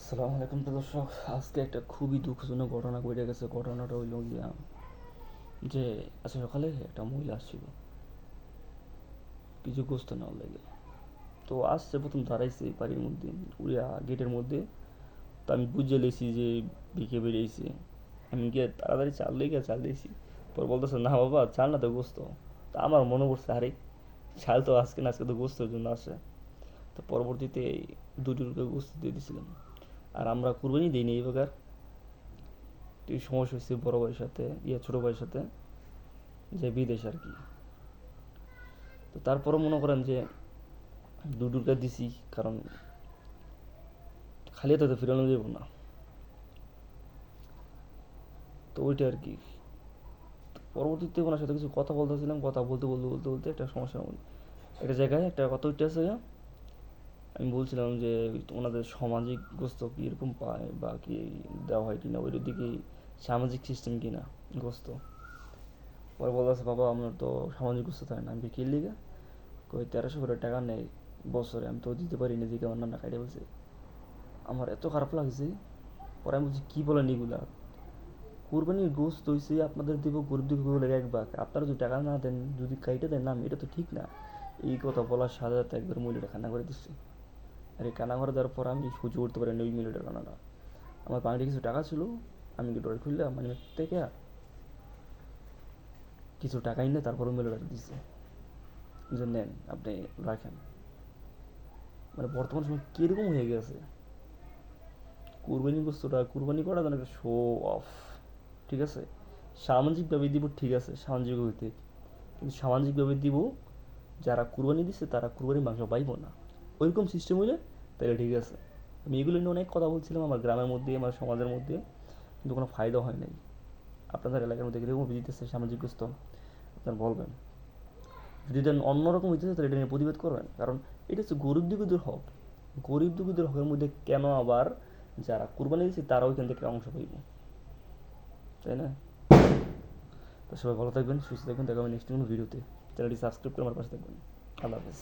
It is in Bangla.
আসসালামু আলাইকুম তো দর্শক, আজকে একটা খুবই দুঃখজনক ঘটনা ঘটে গেছে। ঘটনাটা হইল গিয়া যে আজকে সকালে একটা মহিলা আসছিল কিছু গোস্ত নেওয়ার লাগে। তো আসছে, প্রথম দাঁড়াইছে বাড়ির মধ্যে, উড়িয়া গেটের মধ্যে। তো আমি বুঝে লেছি যে বিকে বেরিয়েছে। আমি গিয়ে তাড়াতাড়ি চাল দিয়ে গিয়ে চাল দিয়েছি। পর বলতেছে, না বাবা চাল না তো গোস্ত। তা আমার মনে পড়ছে, আরে চাল তো আজকে না, আজকে তো গোস্তের জন্য আসে। তো পরবর্তীতে দুটি রুপে গোস্ত দিয়ে দিয়েছিলাম। আর আমরা কুরবানি দিইনি এই প্রকার। একটু সমস্যা হয়েছে বড় ভাইয়ের সাথে, ছোট ভাইয়ের সাথে, যে বিদেশ আর কি। তো তারপরে মনে করেন যে দুডুলকা দিছি, কারণ খালি হাতে তো ফিরানো যাব না। তো ওইটা আর কি। পরবর্তীতে ওনার সাথে কিছু কথা বলতেছিলাম, কথা বলতে বলতে বলতে বলতে একটা সমস্যা একটা জায়গায় একটা কথা উঠতে আছে। আমি বলছিলাম যে ওনাদের সামাজিক গোস্ত কি এরকম পায় বা কি দেওয়া হয় কিনা, ওই দিকে সামাজিক সিস্টেম কিনা গোস্ত। পরে বলতেছে, বাবা আপনার তো সামাজিক গোস্ত থাকে না। আমি কি লিগা? কই 1300 করে টাকা নেয় বছরে, আমি তো দিতে পারি না, দিকে আমার নানা কাটে বলছে। আমার এত খারাপ লাগছে। পরে আমি বলছি, কী বলেন এগুলা? কোরবানির গোস্ত হইছে আপনাদের দিব, গরিব দুঃখীগুলোর 1 ভাগ। আপনারা যদি টাকা না দেন, যদি কাইটে দেন না, এটা তো ঠিক না। এই কথা বলার সাথে সাথে একবার মহিলাটা কান্না করে দিচ্ছে। আর এই কান্না করে দেওয়ার পর আমি সহ্য করতে পারিনি ওই মহিলাটার কান্নাটা। আমার বাড়িতে কিছু টাকা ছিল, আমি কি ডরে খুললাম মানে থেকে কিছু টাকা এনে তারপর ওই মহিলাটাকে দিচ্ছে যে নেন আপনি রাখেন। মানে বর্তমান সময় কীরকম হয়ে গেছে, কুরবানি গোস্তটা কুরবানি করা যেন একটা শো অফ। ঠিক আছে, সামাজিকভাবে দিব, ঠিক আছে সামাজিক হইতে, কিন্তু সামাজিকভাবে দিব, যারা কুরবানি দিচ্ছে তারা কুরবানির মাংস পাইব না, ওইরকম সিস্টেম হইলে তাহলে ঠিক আছে। আমি এগুলো নিয়ে অনেক কথা বলছিলাম আমার গ্রামের মধ্যে, আমার সমাজের মধ্যে, কিন্তু কোনো ফায়দা হয় নাই। আপনাদের এলাকার মধ্যে কীরকম দিতেছে সামাজিক গোস্ত আপনার বলবেন। যদি এটা অন্যরকম হইতেছে তাহলে এটা নিয়ে প্রতিবাদ করবেন, কারণ এটা হচ্ছে গরিব দুঃখীদের হক। গরিব দুঃখীদের হকের মধ্যে কেন আবার যারা কুরবানি দিচ্ছে তারাও এখান থেকে অংশ পাইব, তাই না? তো সবাই ভালো থাকবেন, সুস্থ থাকবেন, দেখা হবে নেক্সট কোনো ভিডিওতে। চ্যানেলটি সাবস্ক্রাইব করে আমার পাশে থাকবেন। আল্লাহ হাফেজ।